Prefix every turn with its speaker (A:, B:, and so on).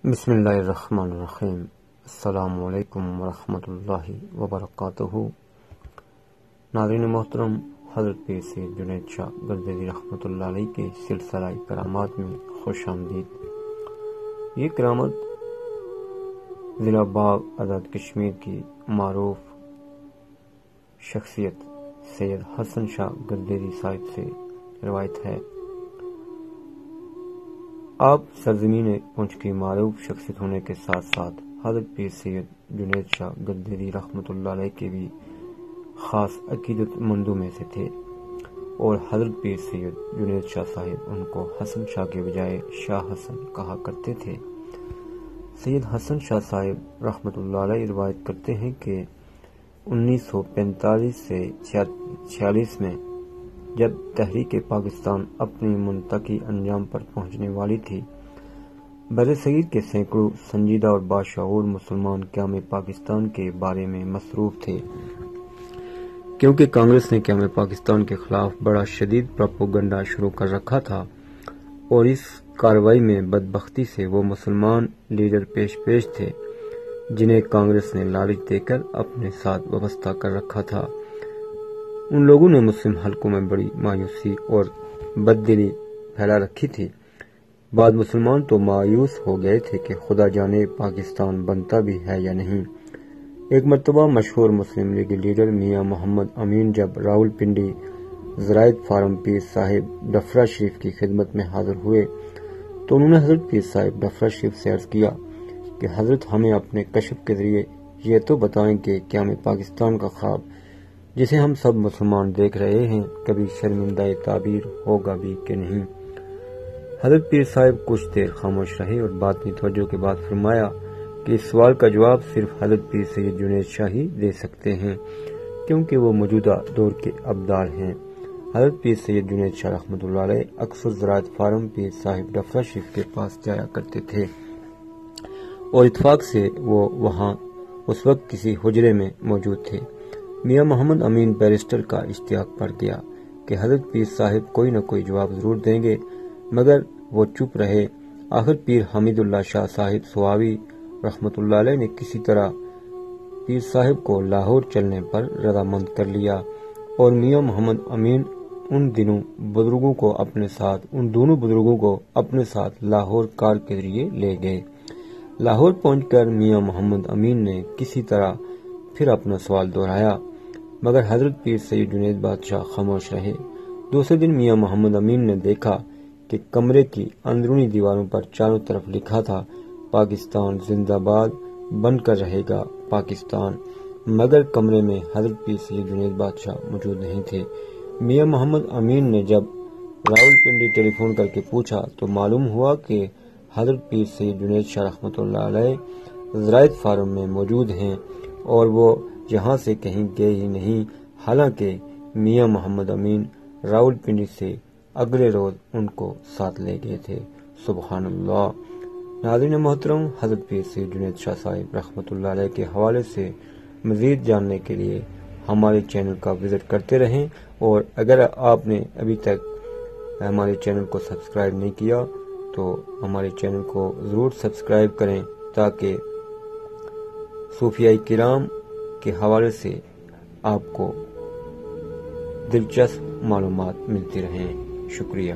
A: بسم اللہ الرحمن الرحیم۔ السلام علیکم ورحمۃ اللہ وبرکاتہ۔ ناظرین محترم، حضرت پیر سید جنید شاہ گردیری رحمۃ اللہ علیہ کے سلسلہ کرامات میں خوش آمدید۔ یہ کرامت ضلع باغ آزاد کشمیر کی معروف شخصیت سید حسن شاہ گردیری صاحب سے روایت ہے۔ آپ سرزمین پنچ کی معروف شخصیت ہونے کے ساتھ ساتھ حضرت پیر سید جنید شاہ گردیری رحمۃ اللہ علیہ کے بھی خاص عقیدت مندوں میں سے تھے، اور حضرت پیر سید جنید شاہ صاحب ان کو حسن شاہ کے بجائے شاہ حسن کہا کرتے تھے۔ سید حسن شاہ صاحب رحمۃ اللہ علیہ روایت کرتے ہیں کہ 1945 سے 46 میں جب تحریک پاکستان اپنی منطقی انجام پر پہنچنے والی تھی، برصغیر کے سینکڑوں سنجیدہ اور باشعور مسلمان قیام پاکستان کے بارے میں مصروف تھے، کیونکہ کانگریس نے قیام پاکستان کے خلاف بڑا شدید پروپیگنڈا شروع کر رکھا تھا، اور اس کارروائی میں بدبختی سے وہ مسلمان لیڈر پیش تھے جنہیں کانگریس نے لالچ دے کر اپنے ساتھ وابستہ کر رکھا تھا۔ ان لوگوں نے مسلم حلقوں میں بڑی مایوسی اور بددلی پھیلا رکھی تھی۔ بعض مسلمان تو مایوس ہو گئے تھے کہ خدا جانے پاکستان بنتا بھی ہے یا نہیں۔ ایک مرتبہ مشہور مسلم لیگ لیڈر میاں محمد امین جب راول پنڈی زرائد فارم پیر صاحب ڈفرہ شریف کی خدمت میں حاضر ہوئے تو انہوں نے حضرت پیر صاحب ڈفرہ شریف سے عرض کیا کہ حضرت ہمیں اپنے کشف کے ذریعے یہ تو بتائیں کہ قیام پاکستان کا خواب جسے ہم سب مسلمان دیکھ رہے ہیں کبھی شرمندہ تعبیر ہوگا بھی کہ نہیں۔ حضرت پیر صاحب کچھ دیر خاموش رہے اور باطنی توجہ کے بعد فرمایا کہ اس سوال کا جواب صرف حضرت پیر سید جنید شاہ ہی دے سکتے ہیں، کیونکہ وہ موجودہ دور کے ابدال ہیں۔ حضرت پیر سید جنید شاہ رحمۃ اللہ علیہ اکثر زراعت فارم پیر صاحب ڈفرہ شریف کے پاس جایا کرتے تھے، اور اتفاق سے وہ وہاں اس وقت کسی حجرے میں موجود تھے۔ میاں محمد امین بیرسٹر کا اشتیاق پڑ گیا کہ حضرت پیر صاحب کوئی نہ کوئی جواب ضرور دیں گے، مگر وہ چپ رہے۔ آخر پیر حمید اللہ شاہ صاحب سواوی رحمۃ اللہ علیہ نے کسی طرح پیر صاحب کو لاہور چلنے پر رضامند کر لیا، اور میاں محمد امین ان دونوں بزرگوں کو اپنے ساتھ لاہور کار کے ذریعے لے گئے۔ لاہور پہنچ کر میاں محمد امین نے کسی طرح پھر اپنا سوال دہرایا، مگر حضرت پیر سید جنید بادشاہ خاموش رہے۔ دوسرے دن میاں محمد امین نے دیکھا کہ کمرے کی اندرونی دیواروں پر چاروں طرف لکھا تھا پاکستان زندہ باد، بن کر رہے گا پاکستان، مگر کمرے میں حضرت پیر سید جنید بادشاہ موجود نہیں تھے۔ میاں محمد امین نے جب راول پنڈی ٹیلی فون کر کے پوچھا تو معلوم ہوا کہ حضرت پیر سید جنید شاہ رحمۃ اللہ علیہ زرائد فارم میں موجود ہیں، اور وہ یہاں سے کہیں گئے ہی نہیں، حالانکہ میاں محمد امین راول پنڈی سے اگلے روز ان کو ساتھ لے گئے تھے۔ سبحان اللہ۔ ناظرین محترم، حضرت پیر سید جنید شاہ صاحب رحمۃ اللہ علیہ کے حوالے سے مزید جاننے کے لیے ہمارے چینل کا وزٹ کرتے رہیں، اور اگر آپ نے ابھی تک ہمارے چینل کو سبسکرائب نہیں کیا تو ہمارے چینل کو ضرور سبسکرائب کریں، تاکہ صوفیاء کرام کے حوالے سے آپ کو دلچسپ معلومات ملتی رہیں۔ شکریہ۔